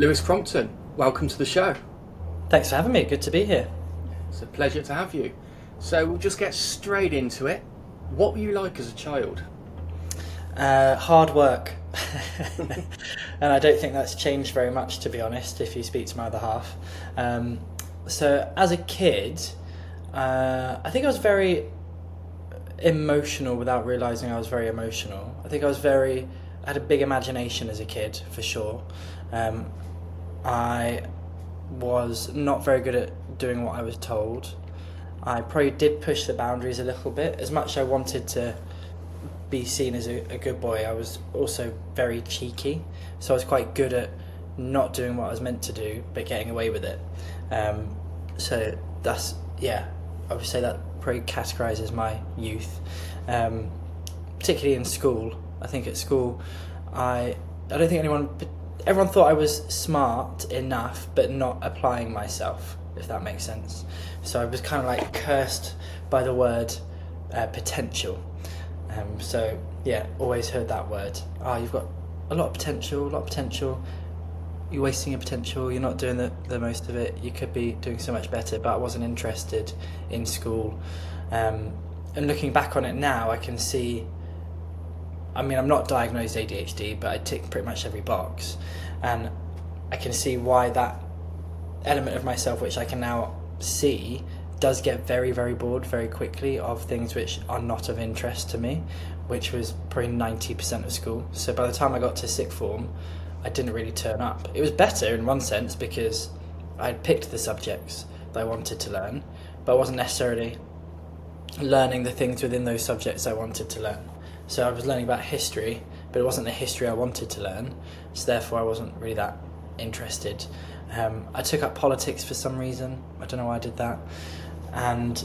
Lewis Crompton, welcome to the show. Thanks for having me. Good to be here. It's a pleasure to have you. So we'll just get straight into it. What were you like as a child? Hard work. And I don't think that's changed very much, to be honest, if you speak to my other half. So as a kid, I think I was very emotional without realising I was very emotional. I think I had a big imagination as a kid, for sure. I was not very good at doing what I was told. I probably did push the boundaries a little bit. As much as I wanted to be seen as a good boy, I was also very cheeky. So I was quite good at not doing what I was meant to do, but getting away with it. So that's, yeah, I would say that probably categorises my youth. Particularly in school. I think at school, I don't think everyone thought I was smart enough, but not applying myself, if that makes sense. So I was kind of like cursed by the word potential. So yeah, always heard that word. You've got a lot of potential. You're wasting your potential. You're not doing the most of it. You could be doing so much better. But I wasn't interested in school. And looking back on it now, I can see. I mean, I'm not diagnosed ADHD, but I tick pretty much every box, and I can see why that element of myself, which I can now see, does get very, very bored very quickly of things which are not of interest to me, which was probably 90% of school. So by the time I got to sixth form, I didn't really turn up. It was better in one sense because I had picked the subjects that I wanted to learn, but I wasn't necessarily learning the things within those subjects I wanted to learn. So I was learning about history, but it wasn't the history I wanted to learn, so therefore I wasn't really that interested. I took up politics for some reason. I don't know why I did that. And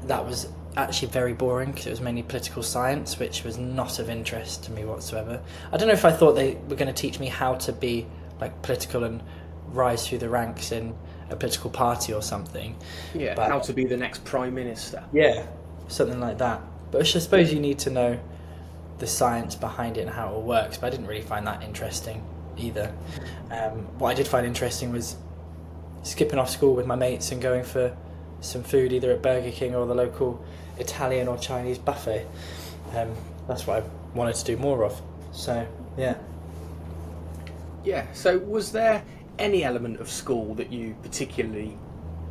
that was actually very boring because it was mainly political science, which was not of interest to me whatsoever. I don't know if I thought they were going to teach me how to be like political and rise through the ranks in a political party or something. Yeah, but, how to be the next Prime Minister. Yeah, something like that. But I suppose you need to know the science behind it and how it all works, but I didn't really find that interesting either. What I did find interesting was skipping off school with my mates and going for some food either at Burger King or the local Italian or Chinese buffet. That's what I wanted to do more of. So, yeah. Yeah, so was there any element of school that you particularly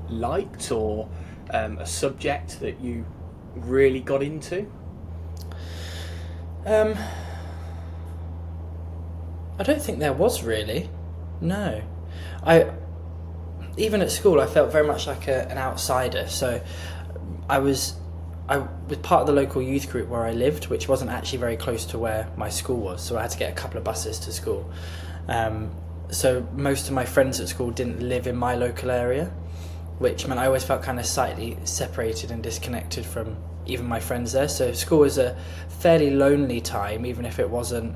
liked, or a subject that you really got into? I don't think there was really. No. Even at school I felt very much like an outsider. So I was part of the local youth group where I lived, which wasn't actually very close to where my school was, so I had to get a couple of buses to school. So most of my friends at school didn't live in my local area, which meant I always felt kind of slightly separated and disconnected from even my friends there. So school was a fairly lonely time, even if it wasn't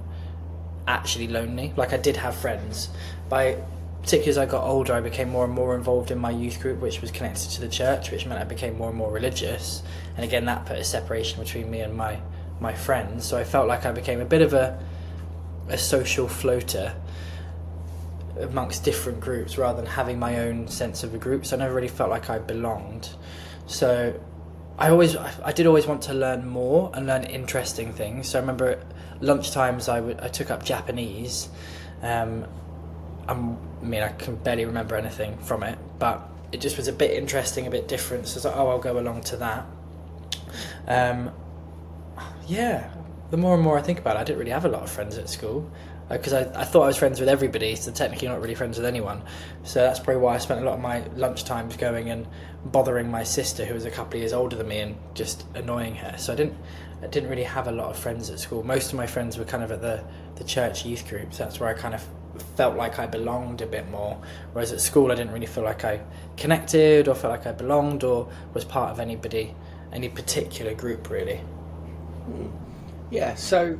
actually lonely. Like, I did have friends, but particularly as I got older, I became more and more involved in my youth group, which was connected to the church, which meant I became more and more religious. And again, that put a separation between me and my friends. So I felt like I became a bit of a social floater amongst different groups rather than having my own sense of a group. So I never really felt like I belonged. So I did always want to learn more and learn interesting things. So I remember at lunchtimes I took up Japanese. I mean, I can barely remember anything from it, but it just was a bit interesting, a bit different. So I was like, I'll go along to that. Yeah, the more and more I think about it, I didn't really have a lot of friends at school, because I thought I was friends with everybody, so technically not really friends with anyone. So that's probably why I spent a lot of my lunchtimes going and bothering my sister, who was a couple of years older than me, and just annoying her. So I didn't really have a lot of friends at school. Most of my friends were kind of at the church youth groups. That's where I kind of felt like I belonged a bit more, whereas at school I didn't really feel like I connected or felt like I belonged or was part of any particular group really. Yeah, so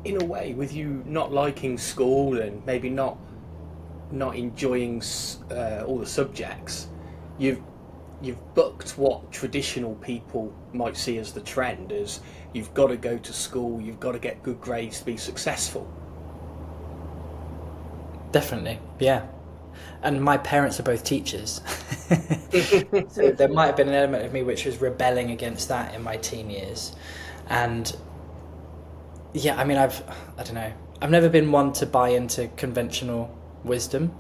in a way, with you not liking school and maybe not enjoying all the subjects, you've booked what traditional people might see as the trend, as you've got to go to school, you've got to get good grades to be successful. Definitely, yeah. And my parents are both teachers. So there might have been an element of me which was rebelling against that in my teen years. And yeah, I mean, I don't know. I've never been one to buy into conventional wisdom.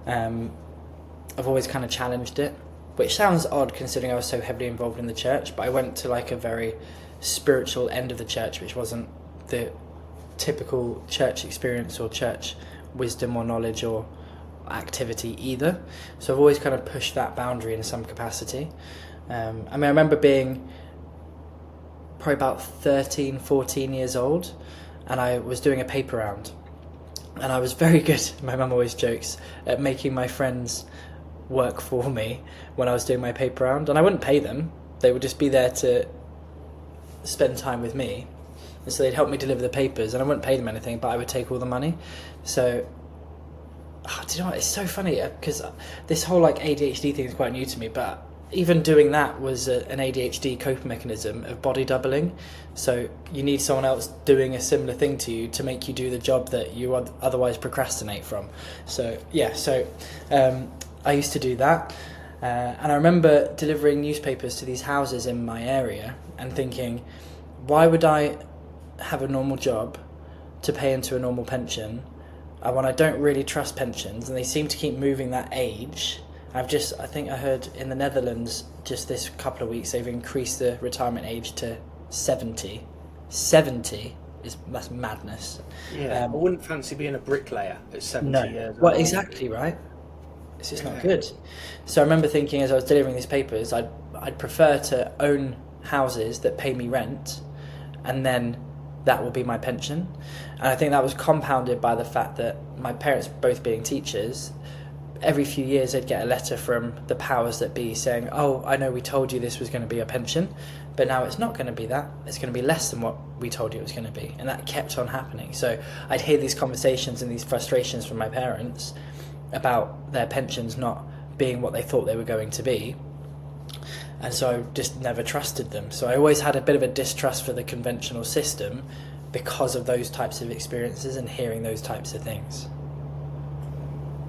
I've always kind of challenged it, which sounds odd considering I was so heavily involved in the church, but I went to like a very spiritual end of the church, which wasn't the typical church experience or church wisdom or knowledge or activity either. So I've always kind of pushed that boundary in some capacity. I mean, I remember being probably about 13, 14 years old, and I was doing a paper round, and I was very good, my mum always jokes, at making my friends work for me when I was doing my paper round, and I wouldn't pay them. They would just be there to spend time with me, and so they'd help me deliver the papers, and I wouldn't pay them anything, but I would take all the money. So do you know what, it's so funny because this whole like ADHD thing is quite new to me, but even doing that was an ADHD coping mechanism of body doubling. So you need someone else doing a similar thing to you to make you do the job that you would otherwise procrastinate from. So yeah, I used to do that, and I remember delivering newspapers to these houses in my area and thinking, why would I have a normal job to pay into a normal pension when I don't really trust pensions, and they seem to keep moving that age. I think I heard in the Netherlands just this couple of weeks they've increased the retirement age to 70. 70 that's madness. Yeah, I wouldn't fancy being a bricklayer at 70 No. years old. Well, exactly, right? It's just not good. So I remember thinking as I was delivering these papers, I'd prefer to own houses that pay me rent, and then that will be my pension. And I think that was compounded by the fact that my parents both being teachers, every few years they'd get a letter from the powers that be saying, oh, I know we told you this was going to be a pension, but now it's not going to be that. It's going to be less than what we told you it was going to be. And that kept on happening. So I'd hear these conversations and these frustrations from my parents about their pensions not being what they thought they were going to be. And so I just never trusted them. So I always had a bit of a distrust for the conventional system because of those types of experiences and hearing those types of things.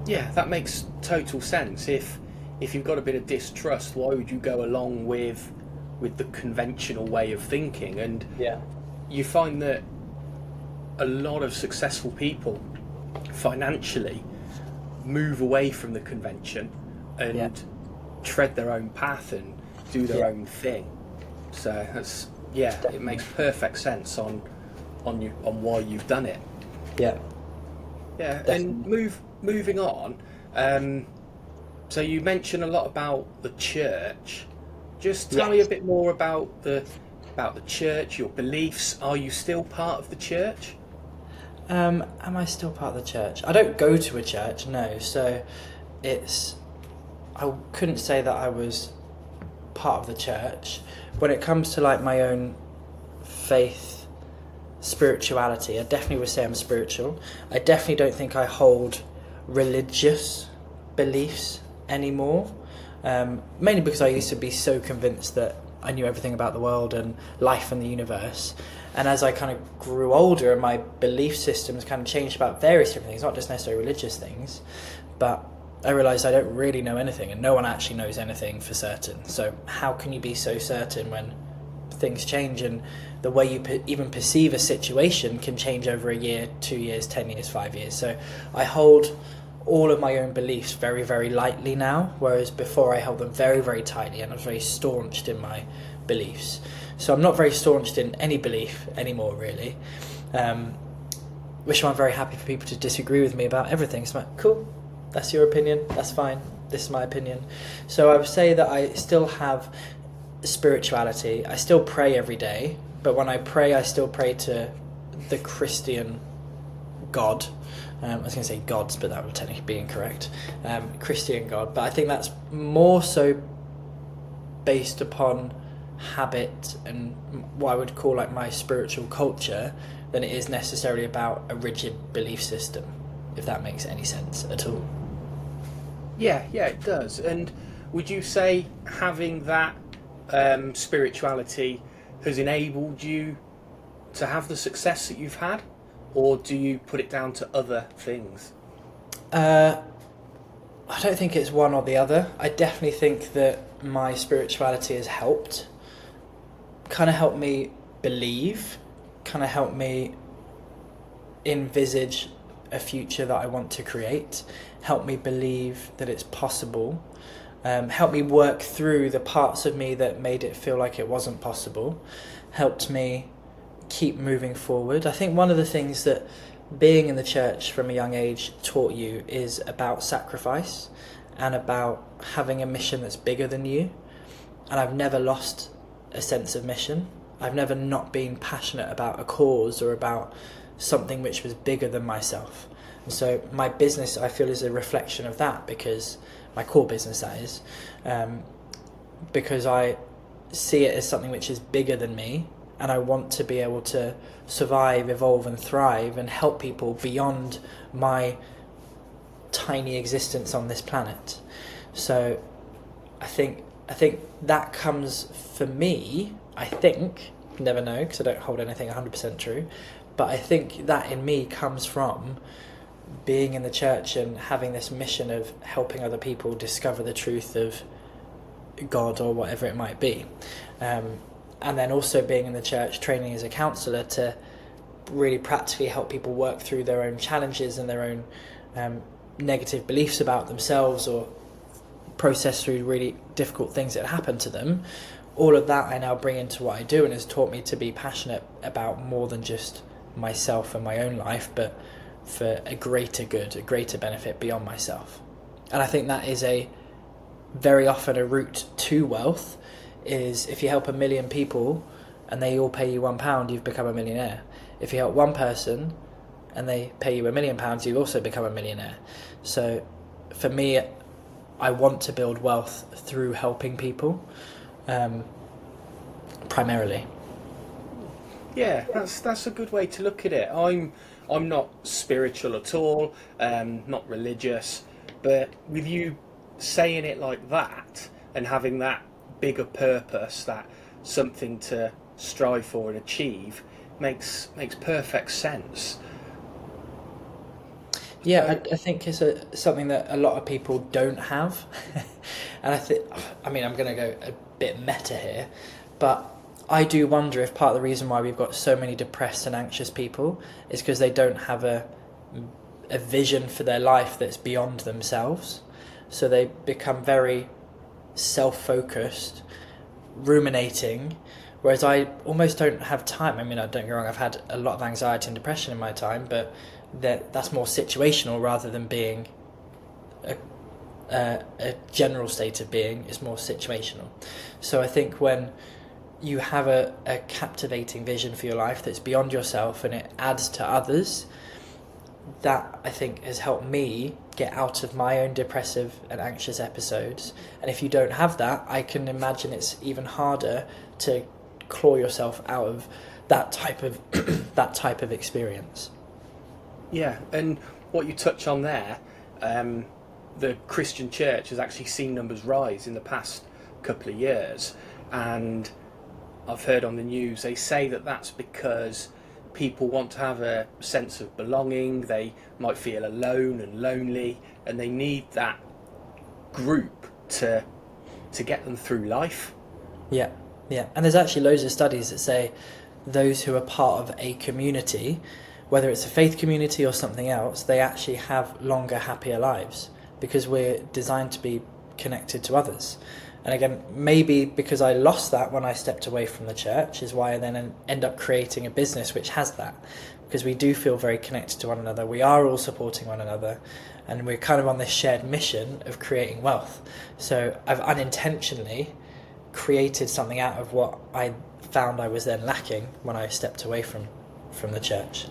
Yeah, that makes total sense. If you've got a bit of distrust, why would you go along with the conventional way of thinking? And yeah, you find that a lot of successful people financially move away from the convention and tread their own path and do their own thing. So that's Definitely. It makes perfect sense on why you've done it. Yeah. And moving on, so you mentioned a lot about the church. Just tell me a bit more about the church, your beliefs. Are you still part of the church? Am I still part of the church? I don't go to a church, no. So I couldn't say that I was part of the church. When it comes to like my own faith, spirituality, I definitely would say I'm spiritual. I definitely don't think I hold religious beliefs anymore, mainly because I used to be so convinced that I knew everything about the world and life and the universe. And as I kind of grew older and my belief systems kind of changed about various different things, not just necessarily religious things, but I realised I don't really know anything, and no one actually knows anything for certain. So how can you be so certain when things change, and the way you even perceive a situation can change over a year, 2 years, 10 years, 5 years. So I hold all of my own beliefs very, very lightly now, whereas before I held them very, very tightly, and I was very staunched in my beliefs. So I'm not very staunched in any belief anymore, really, which I'm very happy for people to disagree with me about everything. So I'm like, cool, that's your opinion, that's fine, this is my opinion. So I would say that I still have spirituality. I still pray every day, but when I pray, I still pray to the Christian God. I was going to say gods, but that would technically be incorrect. Christian God, but I think that's more so based upon habit and what I would call like my spiritual culture than it is necessarily about a rigid belief system, if that makes any sense at all. Yeah, it does. And would you say having that spirituality has enabled you to have the success that you've had, or do you put it down to other things? I don't think it's one or the other. I definitely think that my spirituality has kind of helped me believe, kind of helped me envisage a future that I want to create, helped me believe that it's possible, helped me work through the parts of me that made it feel like it wasn't possible, helped me keep moving forward. I think one of the things that being in the church from a young age taught you is about sacrifice and about having a mission that's bigger than you. And I've never lost a sense of mission. I've never not been passionate about a cause or about something which was bigger than myself. And so my business, I feel, is a reflection of that, because my core business, that is, because I see it as something which is bigger than me, and I want to be able to survive, evolve and thrive and help people beyond my tiny existence on this planet. So I think that comes for me, never know because I don't hold anything 100% true, but I think that in me comes from being in the church and having this mission of helping other people discover the truth of God or whatever it might be. And then also being in the church, training as a counsellor to really practically help people work through their own challenges and their own negative beliefs about themselves, or process through really difficult things that happen to them. All of that I now bring into what I do, and has taught me to be passionate about more than just myself and my own life, but for a greater good, a greater benefit beyond myself. And I think that is very often a route to wealth, is if you help 1 million people and they all pay you £1, you've become a millionaire. If you help one person and they pay you £1 million, you also become a millionaire. So for me, I want to build wealth through helping people, primarily. Yeah, that's a good way to look at it. I'm not spiritual at all, not religious, but with you saying it like that and having that bigger purpose, that something to strive for and achieve, makes perfect sense. Yeah, I think it's something that a lot of people don't have. And I'm going to go a bit meta here, but I do wonder if part of the reason why we've got so many depressed and anxious people is because they don't have a vision for their life that's beyond themselves. So they become very self-focused, ruminating, whereas I almost don't have time. Don't get me wrong, I've had a lot of anxiety and depression in my time, but that's more situational rather than being a general state of being. It's more situational. So I think when you have a captivating vision for your life that's beyond yourself and it adds to others, that I think has helped me get out of my own depressive and anxious episodes. And if you don't have that, I can imagine it's even harder to claw yourself out of that type of experience. Yeah, and what you touch on there, the Christian church has actually seen numbers rise in the past couple of years, and I've heard on the news they say that that's because people want to have a sense of belonging. They might feel alone and lonely, and they need that group to get them through life. Yeah, and there's actually loads of studies that say those who are part of a community, whether it's a faith community or something else, they actually have longer, happier lives, because we're designed to be connected to others. And again, maybe because I lost that when I stepped away from the church is why I then end up creating a business which has that, because we do feel very connected to one another. We are all supporting one another, and we're kind of on this shared mission of creating wealth. So I've unintentionally created something out of what I found I was then lacking when I stepped away from the church.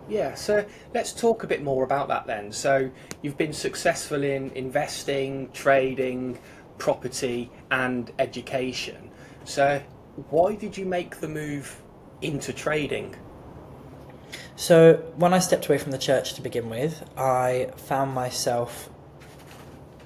Yeah, so let's talk a bit more about that then. So you've been successful in investing, trading, property and education. So why did you make the move into trading? So when I stepped away from the church to begin with, I found myself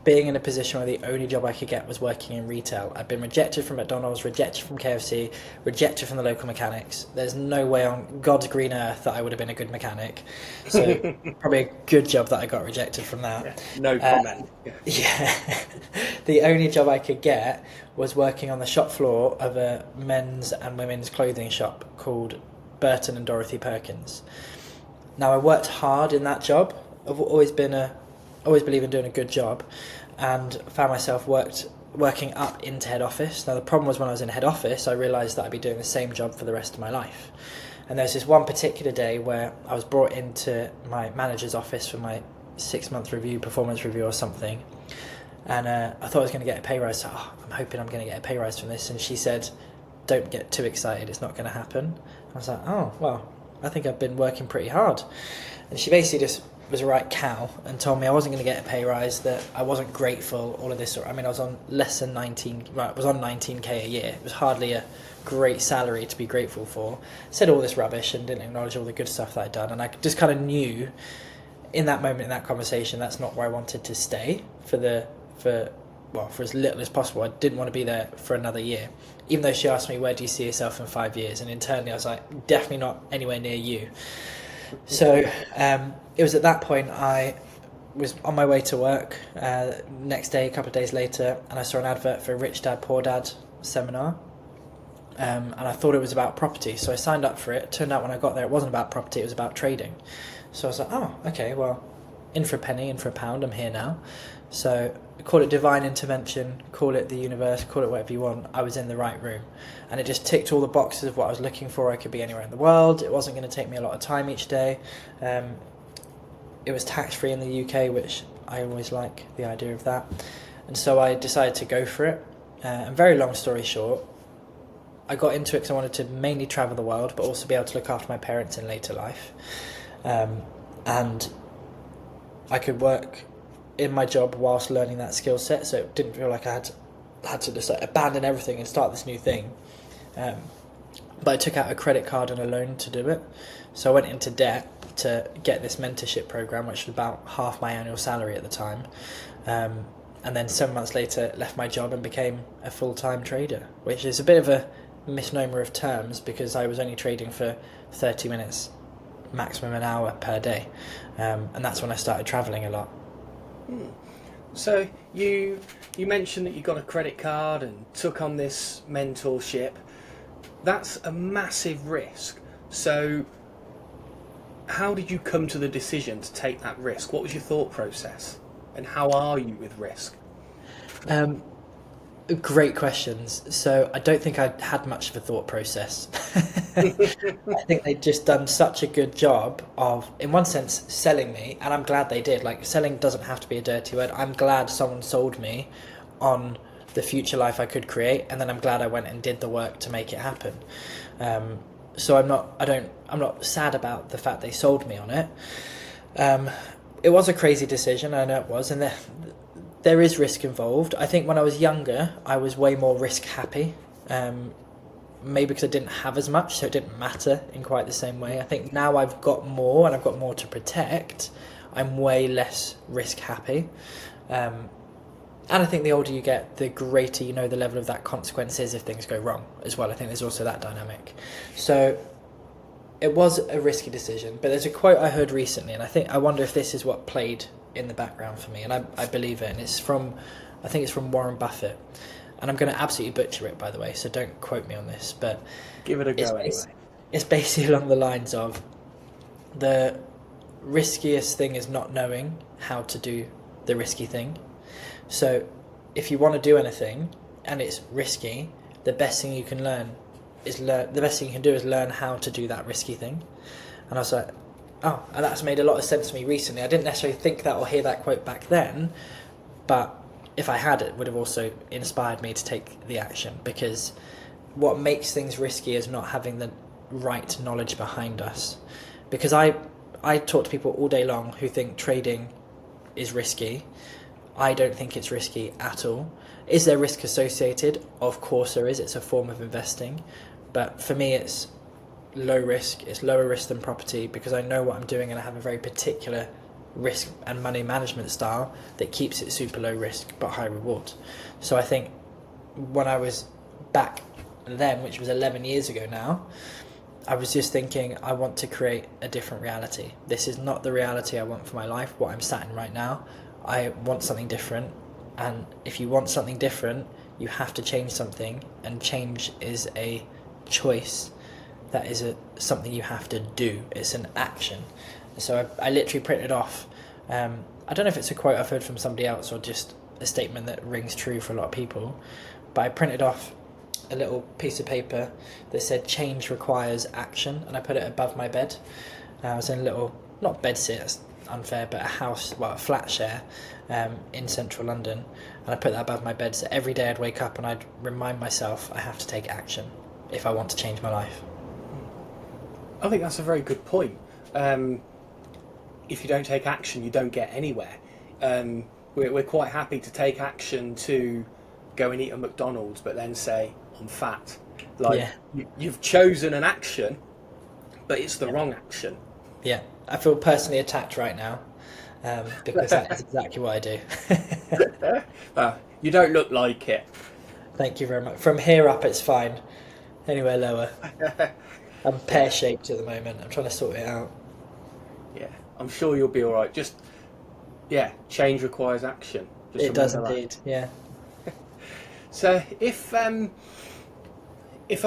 being in a position where the only job I could get was working in retail. I'd been rejected from McDonald's, rejected from KFC, rejected from the local mechanics. There's no way on God's green earth that I would have been a good mechanic. So probably a good job that I got rejected from that. Yeah, no comment. Yeah. The only job I could get was working on the shop floor of a men's and women's clothing shop called Burton and Dorothy Perkins. Now, I worked hard in that job. I've always believe in doing a good job, and found myself working up into head office. Now, the problem was when I was in head office, I realised that I'd be doing the same job for the rest of my life. And there's this one particular day where I was brought into my manager's office for my 6-month review, performance review or something. And I thought I was going to get a pay rise. So, I'm hoping I'm going to get a pay rise from this. And she said, don't get too excited, it's not going to happen. I was like, oh, well, I think I've been working pretty hard. And she basically just was a right cow and told me I wasn't going to get a pay rise, that I wasn't grateful, all of this. I mean, I was on less than 19k a year. It was hardly a great salary to be grateful for. Said all this rubbish and didn't acknowledge all the good stuff that I'd done. And I just kind of knew in that moment, in that conversation, that's not where I wanted to stay for as little as possible. I didn't want to be there for another year. Even though she asked me, where do you see yourself in 5 years? And internally I was like, definitely not anywhere near you. So it was at that point I was on my way to work next day, a couple of days later, and I saw an advert for a Rich Dad Poor Dad seminar, and I thought it was about property, so I signed up for it. It turned out when I got there it wasn't about property, it was about trading. So I was like, oh, okay, well, in for a penny, in for a pound, I'm here now. So call it divine intervention, call it the universe, call it whatever you want. I was in the right room, and it just ticked all the boxes of what I was looking for. I could be anywhere in the world. It wasn't going to take me a lot of time each day. It was tax-free in the UK, which I always like the idea of that. And so I decided to go for it. And very long story short, I got into it because I wanted to mainly travel the world, but also be able to look after my parents in later life. And I could work in my job whilst learning that skill set, so it didn't feel like I had to just abandon everything and start this new thing. But I took out a credit card and a loan to do it, so I went into debt to get this mentorship program, which was about half my annual salary at the time, and then 7 months later left my job and became a full-time trader, which is a bit of a misnomer of terms because I was only trading for 30 minutes, maximum an hour per day, and that's when I started travelling a lot. So you mentioned that you got a credit card and took on this mentorship. That's a massive risk. So how did you come to the decision to take that risk? What was your thought process? And how are you with risk? Great questions. So I don't think I had much of a thought process. I think they'd just done such a good job of, in one sense, selling me, and I'm glad they did. Like, selling doesn't have to be a dirty word. I'm glad someone sold me on the future life I could create, and then I'm glad I went and did the work to make it happen. So I'm not sad about the fact they sold me on it. It was a crazy decision, I know it was, and there is risk involved. I think when I was younger, I was way more risk happy. Maybe because I didn't have as much, so it didn't matter in quite the same way. I think now I've got more and I've got more to protect, I'm way less risk happy. And I think the older you get, the greater you know the level of that consequence is if things go wrong as well. I think there's also that dynamic. So it was a risky decision, but there's a quote I heard recently, and I wonder if this is what played in the background for me, and I believe it, and I think it's from Warren Buffett, and I'm going to absolutely butcher it, by the way, so don't quote me on this, but give it a go anyway. It's basically along the lines of, the riskiest thing is not knowing how to do the risky thing. So if you want to do anything and it's risky, the best thing you can do is learn how to do that risky thing. And I was like, oh, and that's made a lot of sense to me recently. I didn't necessarily think that or hear that quote back then, but if I had, it would have also inspired me to take the action, because what makes things risky is not having the right knowledge behind us. Because I talk to people all day long who think trading is risky. I don't think it's risky at all. Is there risk associated? Of course there is. It's a form of investing. But for me, it's low risk. It's lower risk than property because I know what I'm doing and I have a very particular risk and money management style that keeps it super low risk but high reward. So I think when I was back then, which was 11 years ago now, I was just thinking, I want to create a different reality. This is not the reality I want for my life, what I'm sat in right now. I want something different. And if you want something different, you have to change something. And change is a choice. That is something you have to do. It's an action. So I literally printed off, I don't know if it's a quote I've heard from somebody else or just a statement that rings true for a lot of people, but I printed off a little piece of paper that said change requires action, and I put it above my bed. I was in a little, not bed sit, that's unfair, but a flat share in central London, and I put that above my bed, so every day I'd wake up and I'd remind myself I have to take action if I want to change my life. I think that's a very good point. If you don't take action, you don't get anywhere. We're quite happy to take action to go and eat at McDonald's, but then say, I'm fat. You've chosen an action, but it's the wrong action. Yeah, I feel personally attacked right now because that is exactly what I do. You don't look like it. Thank you very much. From here up, it's fine. Anywhere lower. I'm pear-shaped at the moment. I'm trying to sort it out. Yeah, I'm sure you'll be all right. Just, change requires action. Just it does that. indeed, yeah. So if I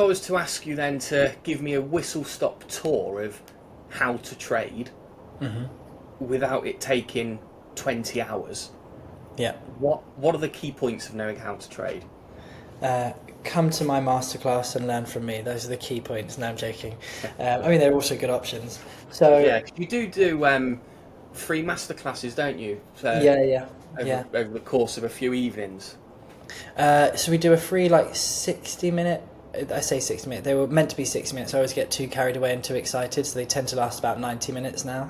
was to ask you then to give me a whistle-stop tour of how to trade without it taking 20 hours, what are the key points of knowing how to trade? Come to my masterclass and learn from me. Those are the key points. No, I'm joking. I mean, they're also good options. So you do free masterclasses, don't you? So over the course of a few evenings. So we do a free 60-minute. I say 60 minutes. They were meant to be 60 minutes. I always get too carried away and too excited, so they tend to last about 90 minutes now.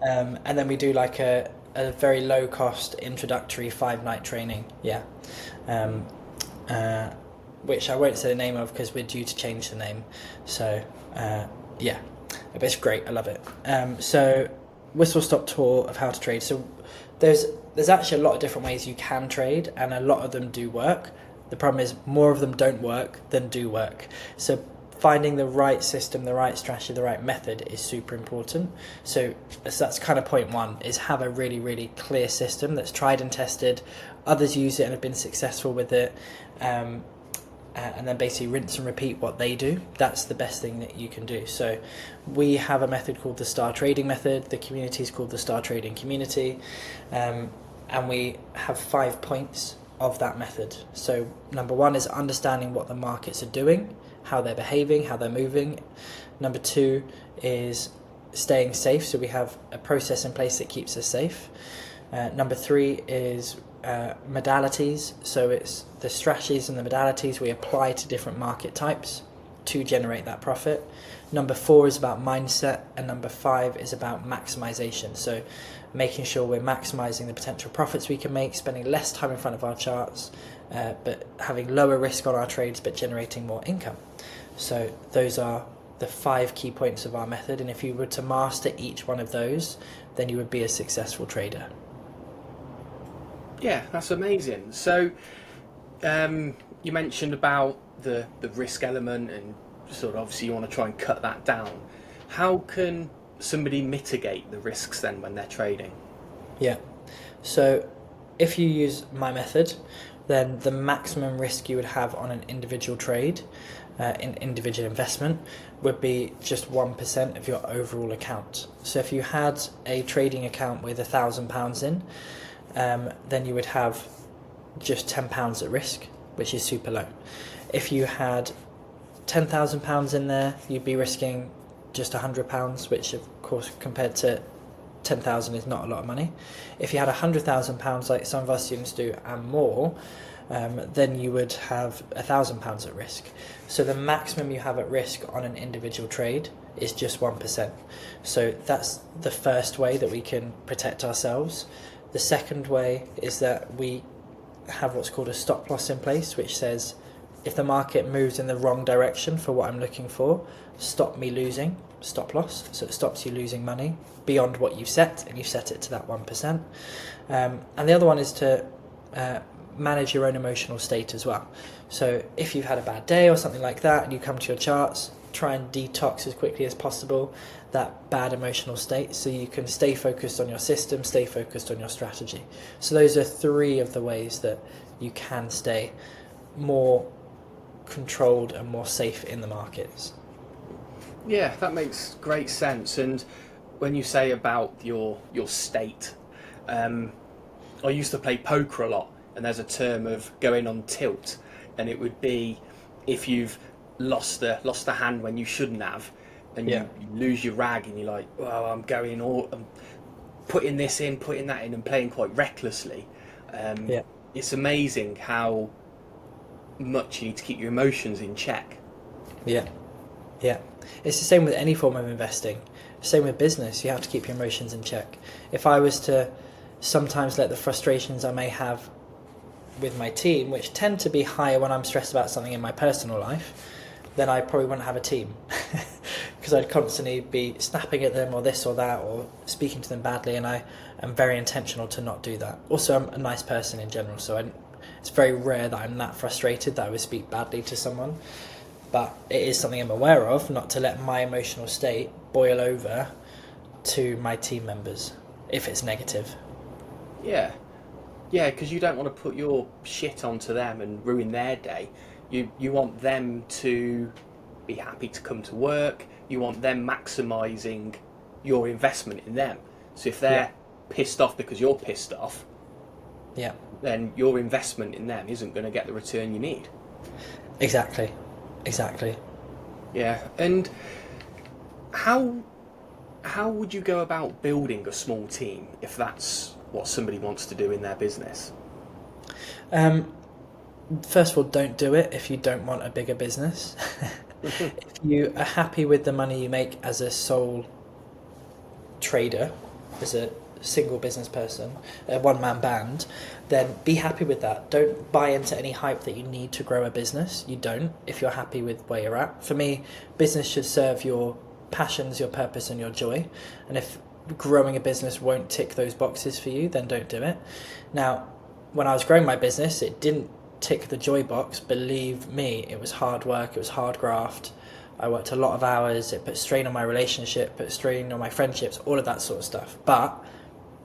And then we do a very low cost introductory 5-night training. Which I won't say the name of because we're due to change the name. So but it's great. I love it. So whistle stop tour of how to trade. So there's actually a lot of different ways you can trade, and a lot of them do work. The problem is more of them don't work than do work. So finding the right system, the right strategy, the right method is super important. So that's kind of point one, is have a really, really clear system that's tried and tested. Others use it and have been successful with it. And then basically rinse and repeat what they do. That's the best thing that you can do. So we have a method called the Star Trading Method. The community is called the Star Trading Community. And we have 5 points of that method. So number one is understanding what the markets are doing, how they're behaving, how they're moving. Number two is staying safe. So we have a process in place that keeps us safe. Number three is modalities. So it's the strategies and the modalities we apply to different market types to generate that profit. Number four is about mindset, and number five is about maximization. So making sure we're maximizing the potential profits we can make, spending less time in front of our charts, but having lower risk on our trades, but generating more income. So those are the 5 key points of our method. And if you were to master each one of those, then you would be a successful trader. Yeah, that's amazing. So you mentioned about the risk element, and sort of obviously you want to try and cut that down. How can somebody mitigate the risks then when they're trading? Yeah, so if you use my method, then the maximum risk you would have on an individual trade, in individual investment, would be just 1% of your overall account. So if you had a trading account with £1,000 in, then you would have just £10 at risk, which is super low. If you had £10,000 in there, you'd be risking just £100, which of course compared to 10,000 is not a lot of money. If you had £100,000 like some of our students do and more, then you would have £1,000 at risk. So the maximum you have at risk on an individual trade is just 1%. So that's the first way that we can protect ourselves. The second way is that we have what's called a stop loss in place, which says if the market moves in the wrong direction for what I'm looking for, stop me losing, stop loss. So it stops you losing money beyond what you've set, and you set it to that 1%. And the other one is to manage your own emotional state as well. So if you've had a bad day or something like that and you come to your charts, try and detox as quickly as possible that bad emotional state so you can stay focused on your system, stay focused on your strategy. So those are 3 of the ways that you can stay more controlled and more safe in the markets. Yeah, that makes great sense. And when you say about your state, I used to play poker a lot, and there's a term of going on tilt, and it would be if you've lost a hand when you shouldn't have, and you lose your rag, and you're like, well, I'm putting this in, putting that in, and playing quite recklessly. It's amazing how much you need to keep your emotions in check. Yeah. It's the same with any form of investing. Same with business. You have to keep your emotions in check. If I was to sometimes let the frustrations I may have with my team, which tend to be higher when I'm stressed about something in my personal life, then I probably wouldn't have a team because I'd constantly be snapping at them or this or that or speaking to them badly, and I am very intentional to not do that. Also, I'm a nice person in general, so it's very rare that I'm that frustrated that I would speak badly to someone, but it is something I'm aware of, not to let my emotional state boil over to my team members if it's negative. Yeah, because you don't want to put your shit onto them and ruin their day. You want them to be happy to come to work. You want them maximising your investment in them. So if they're pissed off because you're pissed off, then your investment in them isn't going to get the return you need. Exactly. Yeah, and how would you go about building a small team if that's what somebody wants to do in their business? First of all, don't do it if you don't want a bigger business. If you are happy with the money you make as a sole trader, as a single business person, a one-man band, then be happy with that. Don't buy into any hype that you need to grow a business. You don't, if you're happy with where you're at. For me, business should serve your passions, your purpose, and your joy. And if growing a business won't tick those boxes for you, then don't do it. Now, when I was growing my business, it didn't tick the joy box. Believe me, it was hard work, it was hard graft. I worked a lot of hours, it put strain on my relationship, put strain on my friendships, all of that sort of stuff. But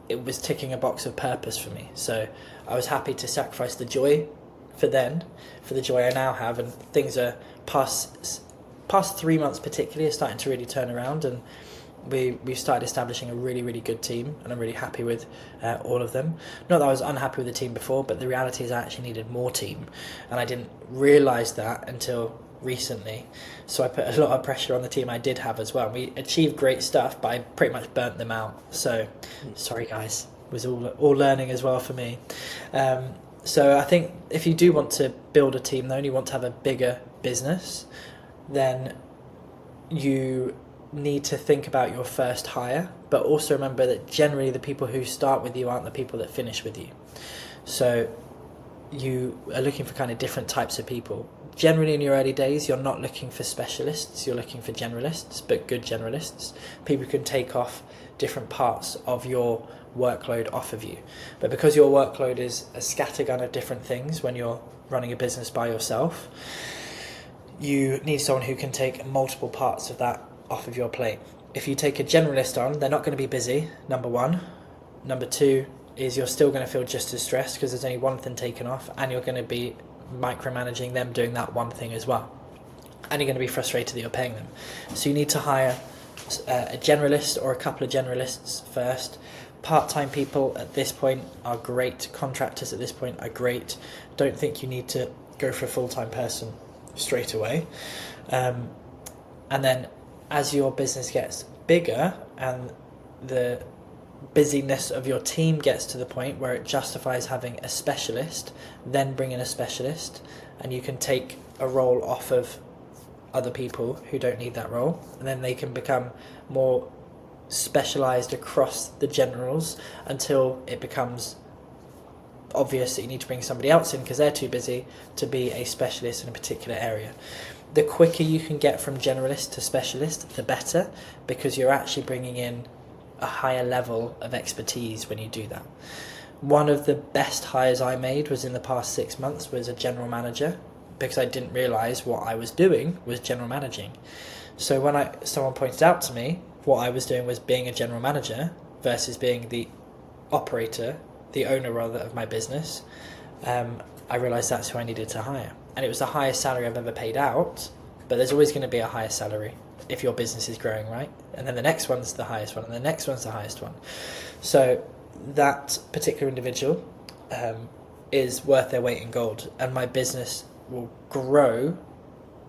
it was ticking a box of purpose for me. So I was happy to sacrifice the joy for the joy I now have, and things are past 3 months particularly are starting to really turn around, and we've started establishing a really, really good team, and I'm really happy with all of them. Not that I was unhappy with the team before, but the reality is I actually needed more team, and I didn't realise that until recently. So I put a lot of pressure on the team I did have as well. We achieved great stuff, but I pretty much burnt them out. So sorry guys, it was all learning as well for me. So I think if you do want to build a team though, and you want to have a bigger business, then you need to think about your first hire, but also remember that generally the people who start with you aren't the people that finish with you. So you are looking for kind of different types of people. Generally in your early days, you're not looking for specialists, you're looking for generalists, but good generalists. People who can take off different parts of your workload off of you. But because your workload is a scattergun of different things when you're running a business by yourself, you need someone who can take multiple parts of that off of your plate. If you take a generalist on, they're not going to be busy, number one. Number two is you're still going to feel just as stressed because there's only one thing taken off, and you're going to be micromanaging them doing that one thing as well. And you're going to be frustrated that you're paying them. So you need to hire a generalist or a couple of generalists first. Part-time people at this point are great. Contractors at this point are great. Don't think you need to go for a full-time person straight away. And then as your business gets bigger and the busyness of your team gets to the point where it justifies having a specialist, then bring in a specialist, and you can take a role off of other people who don't need that role, and then they can become more specialized across the generals until it becomes obvious that you need to bring somebody else in because they're too busy to be a specialist in a particular area. The quicker you can get from generalist to specialist, the better, because you're actually bringing in a higher level of expertise when you do that. One of the best hires I made was in the past 6 months was a general manager, because I didn't realise what I was doing was general managing. So when someone pointed out to me what I was doing was being a general manager versus being the operator, the owner rather, of my business, I realised that's who I needed to hire. And it was the highest salary I've ever paid out, but there's always going to be a higher salary if your business is growing, right? And then the next one's the highest one, and the next one's the highest one. So that particular individual is worth their weight in gold, and my business will grow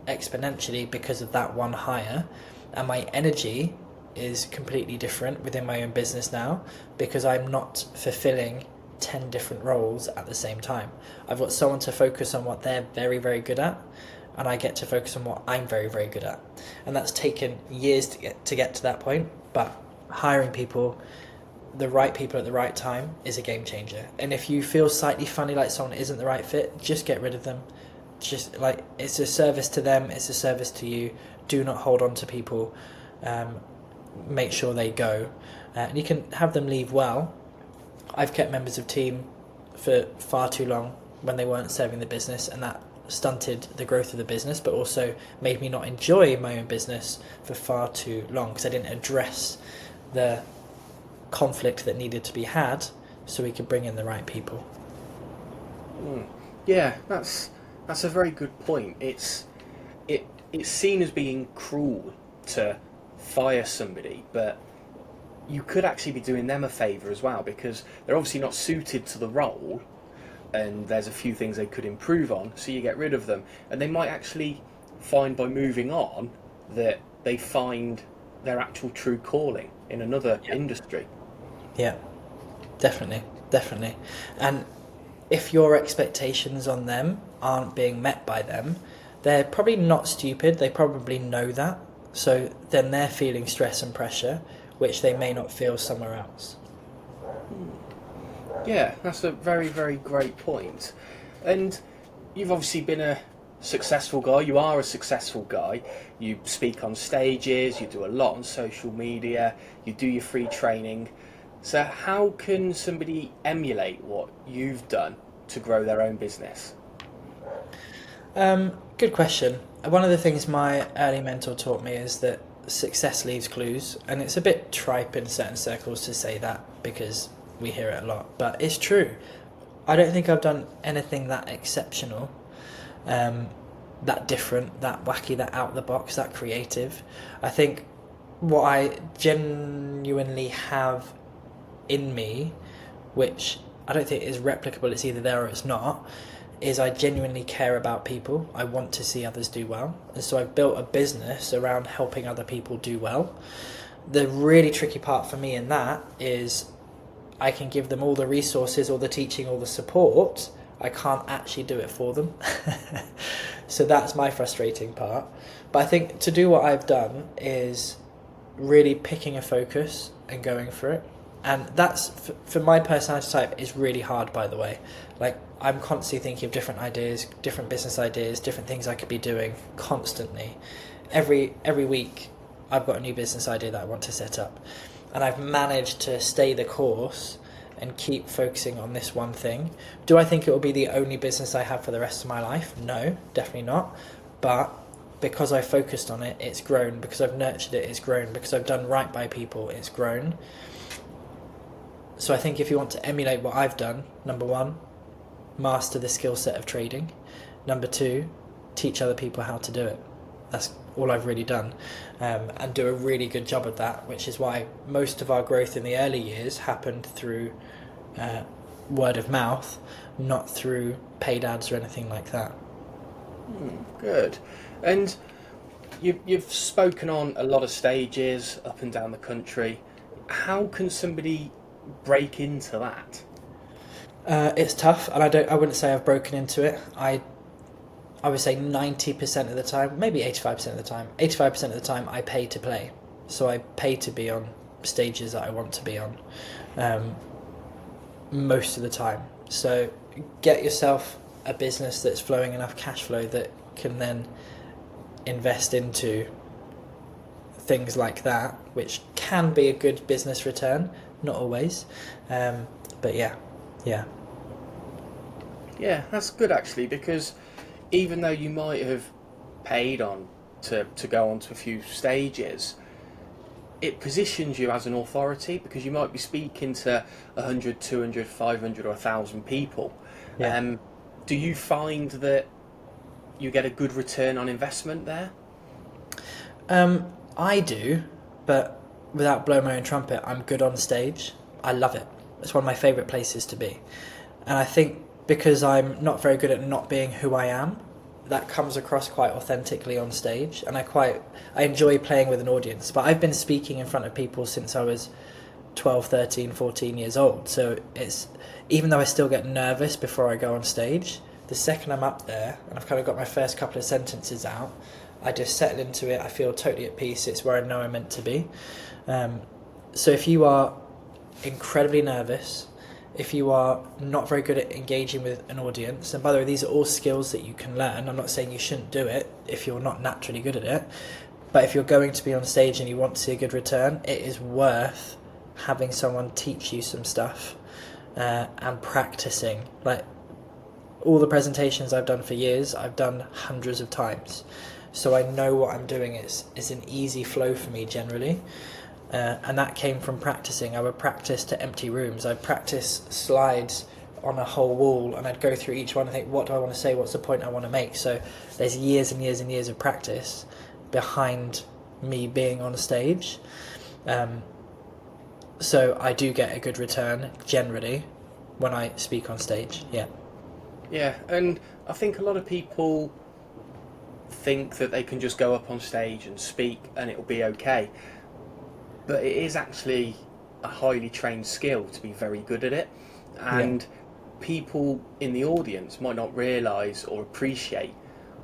exponentially because of that one hire, and my energy is completely different within my own business now because I'm not fulfilling 10 different roles at the same time. I've got someone to focus on what they're very, very good at, and I get to focus on what I'm very, very good at. And that's taken years to get to that point, but hiring people, the right people at the right time, is a game changer. And if you feel slightly funny, like someone isn't the right fit, just get rid of them. Just like, it's a service to them, it's a service to you. Do not hold on to people. Make sure they go, and you can have them leave well. I've kept members of team for far too long when they weren't serving the business, and that stunted the growth of the business, but also made me not enjoy my own business for far too long because I didn't address the conflict that needed to be had so we could bring in the right people. Yeah, that's a very good point. It's seen as being cruel to fire somebody, but you could actually be doing them a favour as well, because they're obviously not suited to the role and there's a few things they could improve on, so you get rid of them, and they might actually find by moving on that they find their actual true calling in another industry. Yeah, definitely. And if your expectations on them aren't being met by them, they're probably not stupid, they probably know that. So then they're feeling stress and pressure, which they may not feel somewhere else. Yeah, that's a very, very great point. And you've obviously been a successful guy. You are a successful guy. You speak on stages, you do a lot on social media, you do your free training. So how can somebody emulate what you've done to grow their own business? Good question. One of the things my early mentor taught me is that success leaves clues, and it's a bit tripe in certain circles to say that because we hear it a lot, but it's true. I don't think I've done anything that exceptional, that different, that wacky, that out of the box, that creative. I think what I genuinely have in me, which I don't think is replicable, it's either there or it's not, is I genuinely care about people. I want to see others do well. And so I've built a business around helping other people do well. The really tricky part for me in that is I can give them all the resources, all the teaching, all the support. I can't actually do it for them. So that's my frustrating part. But I think to do what I've done is really picking a focus and going for it. And that's, for my personality type, is really hard, by the way. Like, I'm constantly thinking of different ideas, different business ideas, different things I could be doing constantly. Every week, I've got a new business idea that I want to set up. And I've managed to stay the course and keep focusing on this one thing. Do I think it will be the only business I have for the rest of my life? No, definitely not. But because I focused on it, it's grown. Because I've nurtured it, it's grown. Because I've done right by people, it's grown. So I think if you want to emulate what I've done, number one, master the skill set of trading. Number two, teach other people how to do it. That's all I've really done, and do a really good job of that, which is why most of our growth in the early years happened through word of mouth, not through paid ads or anything like that. Good. And you've spoken on a lot of stages up and down the country. How can somebody break into that? It's tough, and I wouldn't say I've broken into it. I would say 90% of the time, maybe 85% of the time. 85% of the time, I pay to play. So I pay to be on stages that I want to be on. Most of the time. So get yourself a business that's flowing enough cash flow that can then invest into things like that, which can be a good business return, not always. But yeah. Yeah, that's good actually, because even though you might have paid on to go on to a few stages, it positions you as an authority, because you might be speaking to 100, 200, 500 or 1,000 people. Yeah. Do you find that you get a good return on investment there? I do, but without blowing my own trumpet, I'm good on stage. I love it. It's one of my favourite places to be. And I think because I'm not very good at not being who I am, that comes across quite authentically on stage. And I enjoy playing with an audience. But I've been speaking in front of people since I was 12, 13, 14 years old. So it's, even though I still get nervous before I go on stage, the second I'm up there and I've kind of got my first couple of sentences out, I just settle into it. I feel totally at peace. It's where I know I'm meant to be. So if you are incredibly nervous, if you are not very good at engaging with an audience, and by the way, these are all skills that you can learn. I'm not saying you shouldn't do it if you're not naturally good at it, but if you're going to be on stage and you want to see a good return, it is worth having someone teach you some stuff and practicing. Like, all the presentations I've done for years, I've done hundreds of times. So I know what I'm doing. It's an easy flow for me generally. And that came from practicing. I would practice to empty rooms. I'd practice slides on a whole wall, and I'd go through each one and think, what do I want to say? What's the point I want to make? So there's years and years and years of practice behind me being on stage. So I do get a good return generally when I speak on stage. Yeah. Yeah, and I think a lot of people think that they can just go up on stage and speak and it'll be okay. But it is actually a highly trained skill to be very good at it. And people in the audience might not realise or appreciate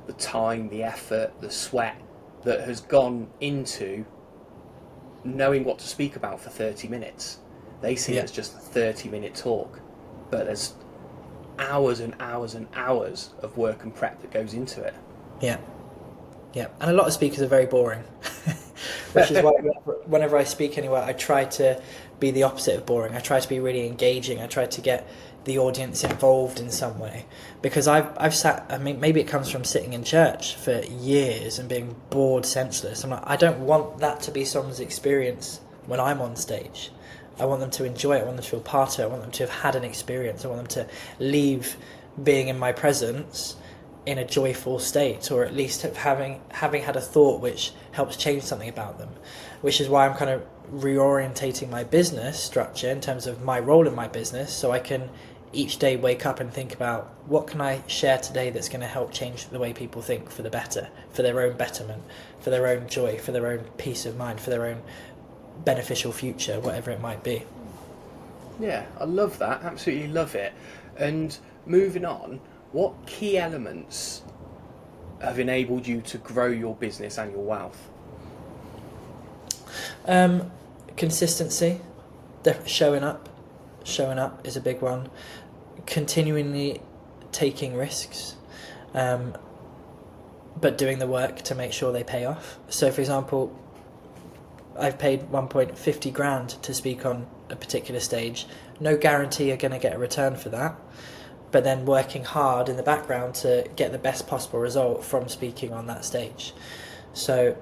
the time, the effort, the sweat that has gone into knowing what to speak about for 30 minutes. They see it as just a 30-minute talk, but there's hours and hours and hours of work and prep that goes into it. Yeah. And a lot of speakers are very boring, which is why whenever I speak anywhere, I try to be the opposite of boring. I try to be really engaging. I try to get the audience involved in some way, because I've sat, I mean, maybe it comes from sitting in church for years and being bored senseless. I'm like, I don't want that to be someone's experience when I'm on stage. I want them to enjoy it. I want them to feel part of it. I want them to have had an experience. I want them to leave being in my presence in a joyful state, or at least having had a thought which helps change something about them, which is why I'm kind of reorientating my business structure in terms of my role in my business, so I can each day wake up and think about, what can I share today that's going to help change the way people think for the better, for their own betterment, for their own joy, for their own peace of mind, for their own beneficial future, whatever it might be. Yeah, I love that. Absolutely love it. And moving on, what key elements have enabled you to grow your business and your wealth? Consistency, showing up is a big one. Continually taking risks, but doing the work to make sure they pay off. So, for example, I've paid 1.50 grand to speak on a particular stage. No guarantee you're going to get a return for that, but then working hard in the background to get the best possible result from speaking on that stage. So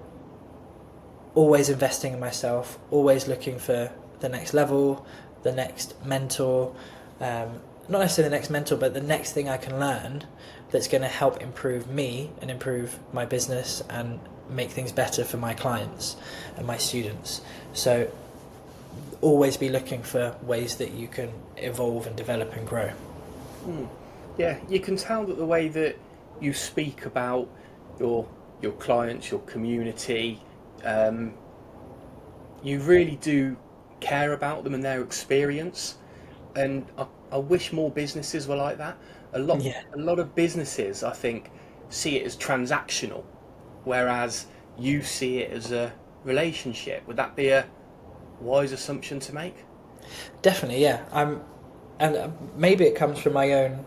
always investing in myself, always looking for the next level, the next mentor, not necessarily the next mentor, but the next thing I can learn that's going to help improve me and improve my business and make things better for my clients and my students. So always be looking for ways that you can evolve and develop and grow. Yeah, you can tell that the way that you speak about your clients, your community, you really do care about them and their experience. And I wish more businesses were like that. A lot of businesses, I think, see it as transactional, whereas you see it as a relationship. Would that be a wise assumption to make? Definitely, yeah. and maybe it comes from my own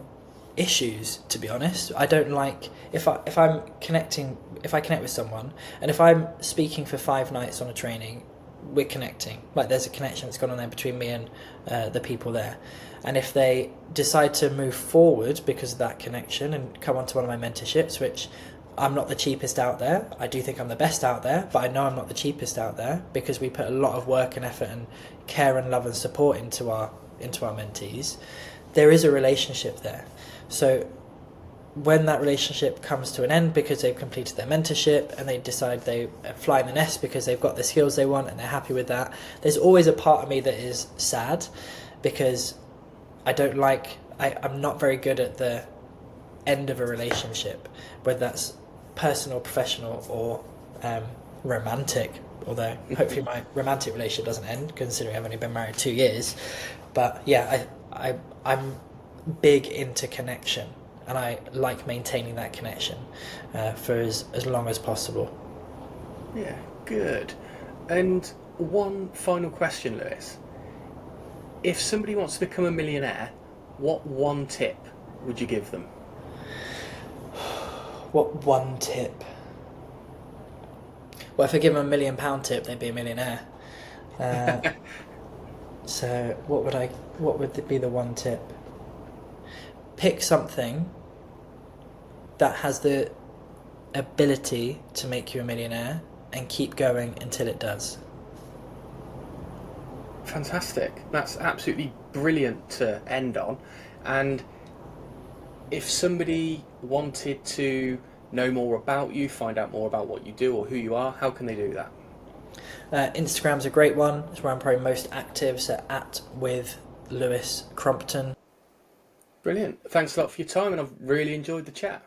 issues, to be honest. I don't like if I connect with someone, and if I'm speaking for 5 nights on a training, we're connecting. Like, there's a connection that's gone on there between me and the people there. And if they decide to move forward because of that connection and come onto one of my mentorships, which I'm not the cheapest out there, I do think I'm the best out there, but I know I'm not the cheapest out there because we put a lot of work and effort and care and love and support into our mentees. There is a relationship there. So when that relationship comes to an end because they've completed their mentorship and they decide they fly in the nest because they've got the skills they want and they're happy with that, there's always a part of me that is sad because I'm not very good at the end of a relationship, whether that's personal, professional, or romantic. Although hopefully my romantic relationship doesn't end, considering I've only been married 2 years. But yeah, I'm big into connection, and I like maintaining that connection for as long as possible. Yeah, good. And one final question, Lewis. If somebody wants to become a millionaire, what one tip would you give them? What one tip? Well, if I give them £1 million tip, they'd be a millionaire. So what would be the one tip? Pick something that has the ability to make you a millionaire and keep going until it does. Fantastic. That's absolutely brilliant to end on. And if somebody wanted to know more about you, find out more about what you do or who you are, how can they do that? Instagram's a great one. It's where I'm probably most active, so @with Lewis Crompton. Brilliant. Thanks a lot for your time, and I've really enjoyed the chat.